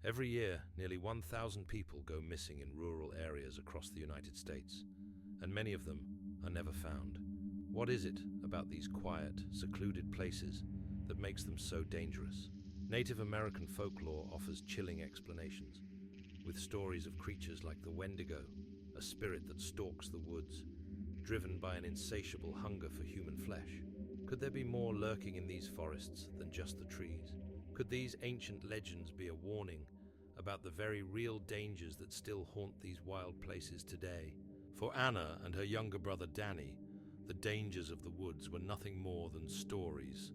Every year, nearly 1,000 people go missing in rural areas across the United States, and many of them are never found. What is it about these quiet, secluded places that makes them so dangerous? Native American folklore offers chilling explanations, with stories of creatures like the Wendigo, a spirit that stalks the woods, driven by an insatiable hunger for human flesh. Could there be more lurking in these forests than just the trees? Could these ancient legends be a warning about the very real dangers that still haunt these wild places today? For Anna and her younger brother Danny, the dangers of the woods were nothing more than stories,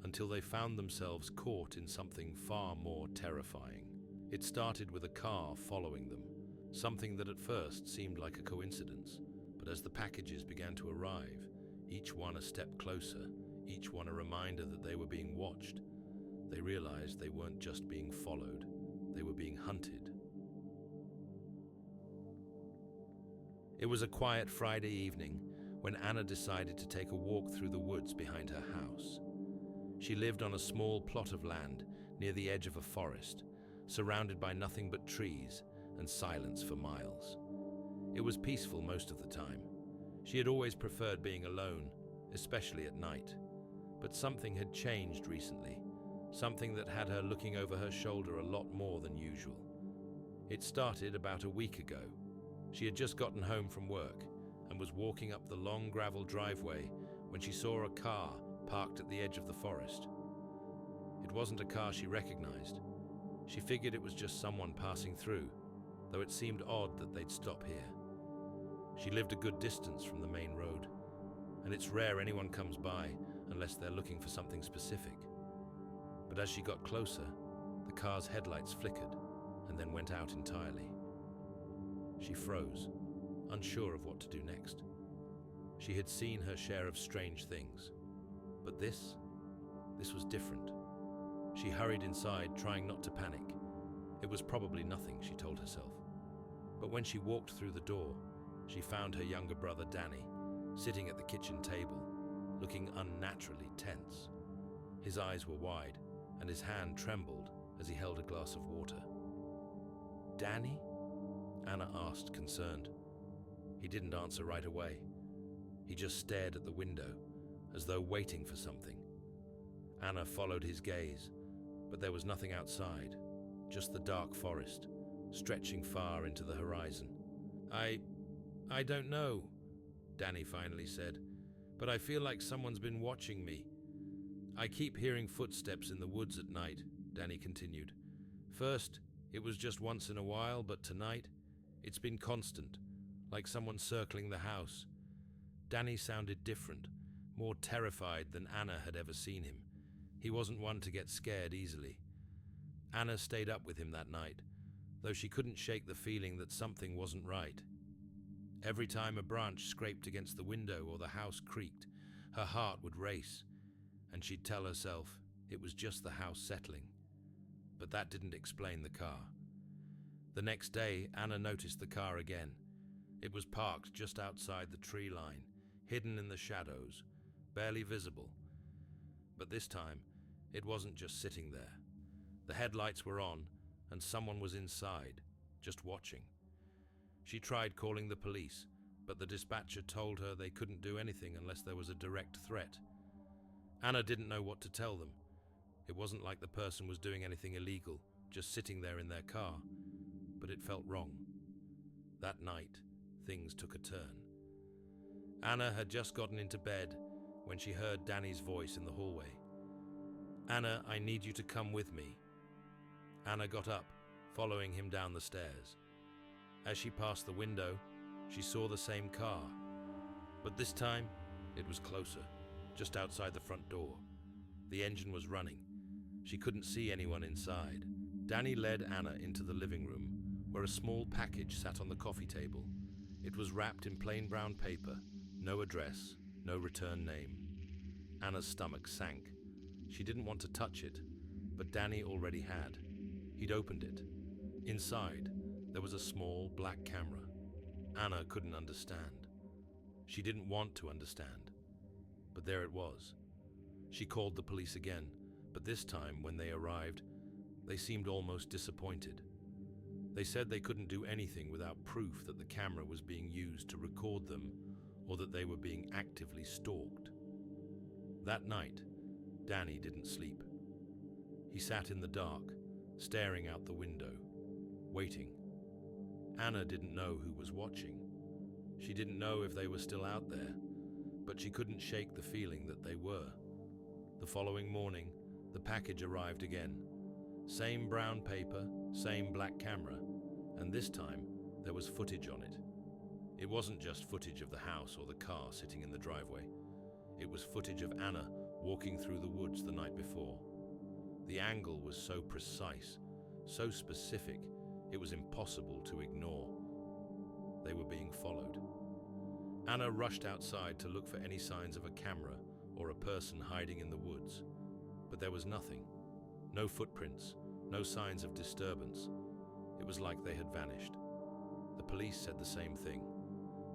until they found themselves caught in something far more terrifying. It started with a car following them, something that at first seemed like a coincidence, but as the packages began to arrive, each one a step closer, each one a reminder that they were being watched, they realized they weren't just being followed, they were being hunted. It was a quiet Friday evening when Anna decided to take a walk through the woods behind her house. She lived on a small plot of land near the edge of a forest, surrounded by nothing but trees and silence for miles. It was peaceful most of the time. She had always preferred being alone, especially at night. But something had changed recently, something that had her looking over her shoulder a lot more than usual. It started about a week ago. She had just gotten home from work and was walking up the long gravel driveway when she saw a car parked at the edge of the forest. It wasn't a car she recognized. She figured it was just someone passing through, though it seemed odd that they'd stop here. She lived a good distance from the main road, and it's rare anyone comes by unless they're looking for something specific. But as she got closer, the car's headlights flickered and then went out entirely. She froze, unsure of what to do next. She had seen her share of strange things, but this was different. She hurried inside, trying not to panic. It was probably nothing, she told herself. But when she walked through the door, she found her younger brother Danny sitting at the kitchen table, looking unnaturally tense. His eyes were wide, and his hand trembled as he held a glass of water. "Danny?" Anna asked, concerned. He didn't answer right away. He just stared at the window, as though waiting for something. Anna followed his gaze, but there was nothing outside, just the dark forest, stretching far into the horizon. I don't know," Danny finally said, "but I feel like someone's been watching me. I keep hearing footsteps in the woods at night," Danny continued. "First, it was just once in a while, but tonight, it's been constant, like someone circling the house." Danny sounded different, more terrified than Anna had ever seen him. He wasn't one to get scared easily. Anna stayed up with him that night, though she couldn't shake the feeling that something wasn't right. Every time a branch scraped against the window or the house creaked, her heart would race, and she'd tell herself it was just the house settling. But that didn't explain the car. The next day, Anna noticed the car again. It was parked just outside the tree line, hidden in the shadows, barely visible. But this time, it wasn't just sitting there. The headlights were on, and someone was inside, just watching. She tried calling the police, but the dispatcher told her they couldn't do anything unless there was a direct threat. Anna didn't know what to tell them. It wasn't like the person was doing anything illegal, just sitting there in their car, but it felt wrong. That night, things took a turn. Anna had just gotten into bed when she heard Danny's voice in the hallway. "Anna, I need you to come with me." Anna got up, following him down the stairs. As she passed the window, she saw the same car, but this time it was closer, just outside the front door. The engine was running. She couldn't see anyone inside. Danny led Anna into the living room, where a small package sat on the coffee table. It was wrapped in plain brown paper, no address, no return name. Anna's stomach sank. She didn't want to touch it, but Danny already had. He'd opened it. Inside, there was a small black camera. Anna couldn't understand. She didn't want to understand, but there it was. She called the police again, but this time when they arrived, They seemed almost disappointed. They said they couldn't do anything without proof that the camera was being used to record them or that they were being actively stalked. That night, Danny didn't sleep. He sat in the dark, staring out the window, waiting. Anna didn't know who was watching. She didn't know if they were still out there, but she couldn't shake the feeling that they were. The following morning, the package arrived again. Same brown paper, same black camera, and this time there was footage on it. It wasn't just footage of the house or the car sitting in the driveway. It was footage of Anna walking through the woods the night before. The angle was so precise, so specific, it was impossible to ignore. They were being followed. Anna rushed outside to look for any signs of a camera or a person hiding in the woods, but there was nothing. No footprints, no signs of disturbance. It was like they had vanished. The police said the same thing.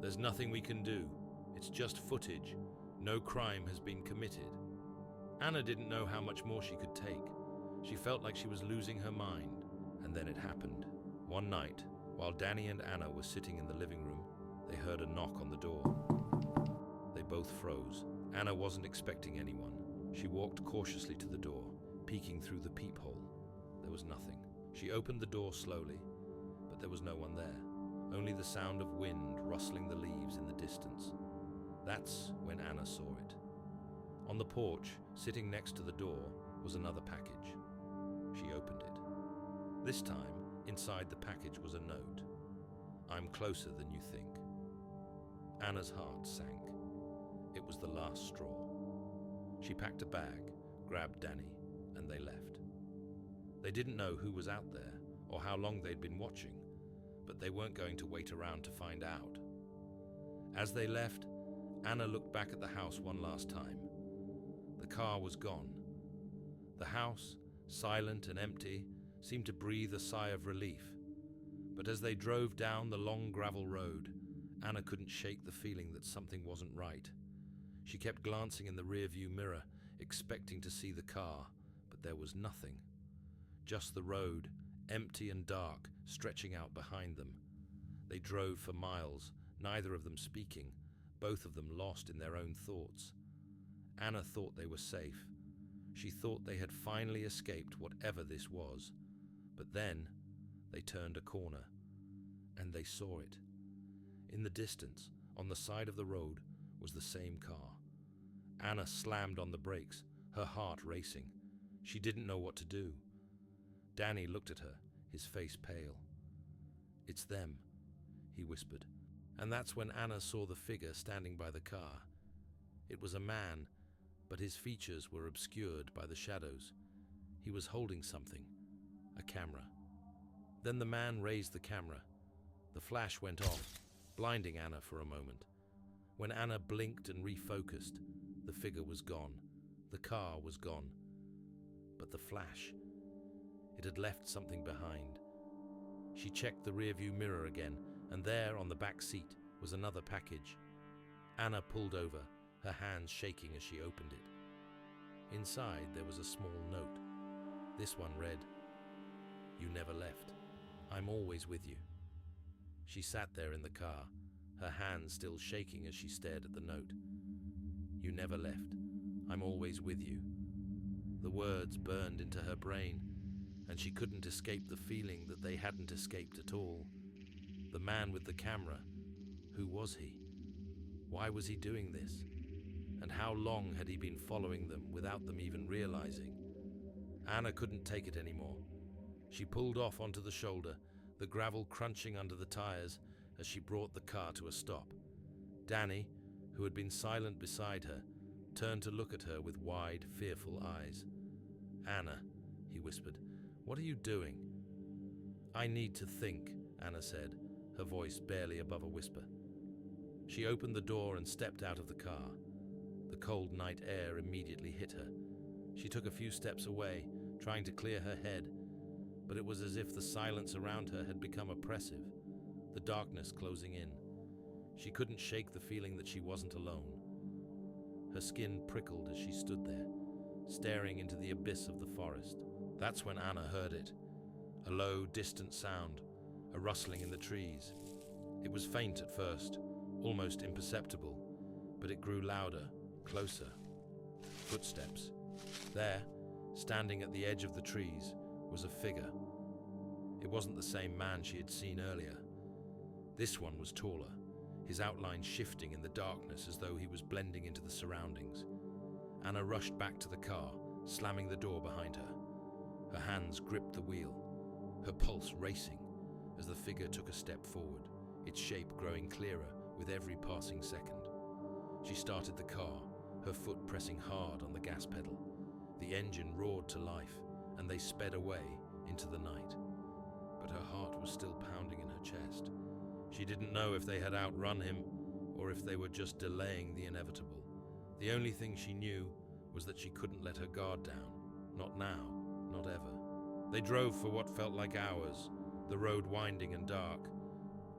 There's nothing we can do. It's just footage. No crime has been committed. Anna didn't know how much more she could take. She felt like she was losing her mind. And then it happened. One night, while Danny and Anna were sitting in the living room, they heard a knock on the door. They both froze. Anna wasn't expecting anyone. She walked cautiously to the door, peeking through the peephole. There was nothing. She opened the door slowly, but there was no one there. Only the sound of wind rustling the leaves in the distance. That's when Anna saw it. On the porch, sitting next to the door, was another package. She opened it. This time, inside the package was a note. "I'm closer than you think." Anna's heart sank. It was the last straw. She packed a bag, grabbed Danny, and they left. They didn't know who was out there or how long they'd been watching, but they weren't going to wait around to find out. As they left, Anna looked back at the house one last time. The car was gone. The house, silent and empty, seemed to breathe a sigh of relief. But as they drove down the long gravel road, Anna couldn't shake the feeling that something wasn't right. She kept glancing in the rearview mirror, expecting to see the car, but there was nothing. Just the road, empty and dark, stretching out behind them. They drove for miles, neither of them speaking, both of them lost in their own thoughts. Anna thought they were safe. She thought they had finally escaped whatever this was. But then they turned a corner, and they saw it. In the distance, on the side of the road, was the same car. Anna slammed on the brakes, her heart racing. She didn't know what to do. Danny looked at her, his face pale. "It's them," he whispered. And that's when Anna saw the figure standing by the car. It was a man, but his features were obscured by the shadows. He was holding something, a camera. Then the man raised the camera. The flash went off, blinding Anna for a moment. When Anna blinked and refocused, the figure was gone. The car was gone. But the flash, it had left something behind. She checked the rearview mirror again, and there on the back seat was another package. Anna pulled over, her hands shaking as she opened it. Inside there was a small note. This one read, "You never left. I'm always with you." She sat there in the car, her hands still shaking as she stared at the note. "You never left. I'm always with you." The words burned into her brain, and she couldn't escape the feeling that they hadn't escaped at all. The man with the camera, who was he? Why was he doing this? And how long had he been following them without them even realizing? Anna couldn't take it anymore. She pulled off onto the shoulder, the gravel crunching under the tires as she brought the car to a stop. Danny, who had been silent beside her, turned to look at her with wide, fearful eyes. "Anna," he whispered, "what are you doing?" "I need to think," Anna said, her voice barely above a whisper. She opened the door and stepped out of the car. The cold night air immediately hit her. She took a few steps away, trying to clear her head, but it was as if the silence around her had become oppressive, the darkness closing in. She couldn't shake the feeling that she wasn't alone. Her skin prickled as she stood there, staring into the abyss of the forest. That's when Anna heard it. A low, distant sound, a rustling in the trees. It was faint at first, almost imperceptible, but it grew louder, closer. Footsteps. There, standing at the edge of the trees, was a figure. It wasn't the same man she had seen earlier. This one was taller, his outline shifting in the darkness as though he was blending into the surroundings. Anna rushed back to the car, slamming the door behind her. Her hands gripped the wheel, her pulse racing as the figure took a step forward, its shape growing clearer with every passing second. She started the car, her foot pressing hard on the gas pedal. The engine roared to life, and they sped away into the night. But her heart was still pounding in her chest. She didn't know if they had outrun him or if they were just delaying the inevitable. The only thing she knew was that she couldn't let her guard down. Not now, not ever. They drove for what felt like hours, the road winding and dark,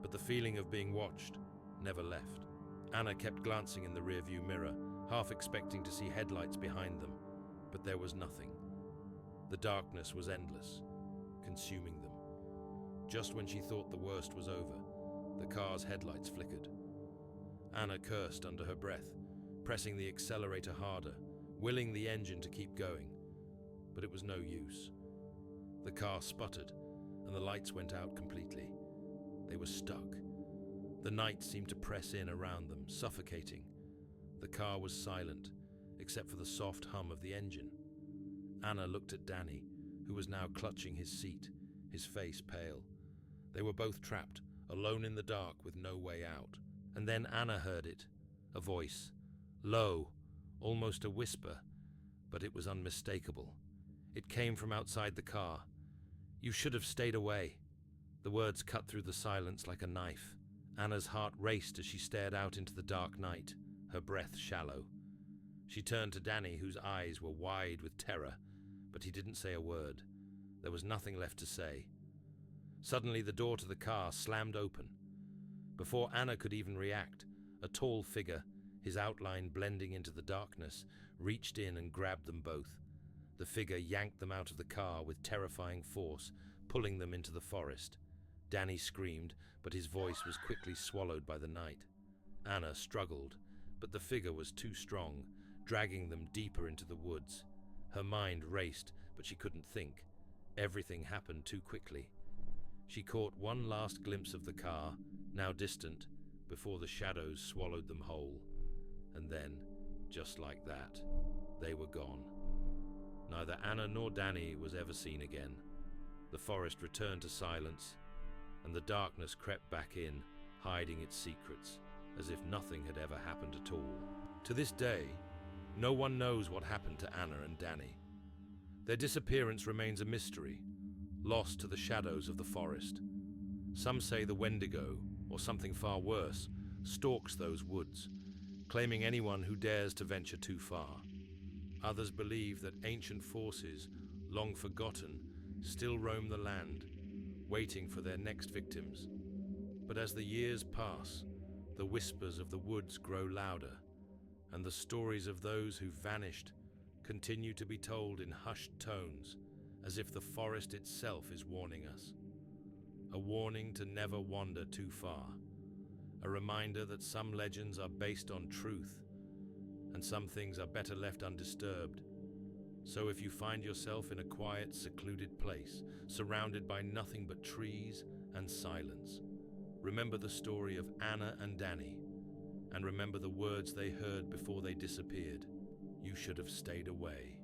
but the feeling of being watched never left. Anna kept glancing in the rearview mirror, half expecting to see headlights behind them, but there was nothing. The darkness was endless, consuming them. Just when she thought the worst was over, the car's headlights flickered. Anna cursed under her breath, pressing the accelerator harder, willing the engine to keep going, but it was no use. The car sputtered, and the lights went out completely. They were stuck. The night seemed to press in around them, suffocating. The car was silent, except for the soft hum of the engine. Anna looked at Danny, who was now clutching his seat, his face pale. They were both trapped, alone in the dark with no way out. And then Anna heard it, a voice, low, almost a whisper, but it was unmistakable. It came from outside the car. "You should have stayed away." The words cut through the silence like a knife. Anna's heart raced as she stared out into the dark night, her breath shallow. She turned to Danny, whose eyes were wide with terror, but he didn't say a word. There was nothing left to say. Suddenly the door to the car slammed open. Before Anna could even react, a tall figure, his outline blending into the darkness, reached in and grabbed them both. The figure yanked them out of the car with terrifying force, pulling them into the forest. Danny screamed, but his voice was quickly swallowed by the night. Anna struggled, but the figure was too strong, dragging them deeper into the woods. Her mind raced, but she couldn't think. Everything happened too quickly. She caught one last glimpse of the car, now distant, before the shadows swallowed them whole. And then, just like that, they were gone. Neither Anna nor Danny was ever seen again. The forest returned to silence, and the darkness crept back in, hiding its secrets, as if nothing had ever happened at all. To this day, no one knows what happened to Anna and Danny. Their disappearance remains a mystery, lost to the shadows of the forest. Some say the Wendigo, or something far worse, stalks those woods, claiming anyone who dares to venture too far. Others believe that ancient forces, long forgotten, still roam the land, waiting for their next victims. But as the years pass, the whispers of the woods grow louder, and the stories of those who vanished continue to be told in hushed tones, as if the forest itself is warning us. A warning to never wander too far. A reminder that some legends are based on truth, and some things are better left undisturbed. So if you find yourself in a quiet, secluded place, surrounded by nothing but trees and silence, remember the story of Anna and Danny, and remember the words they heard before they disappeared. You should have stayed away.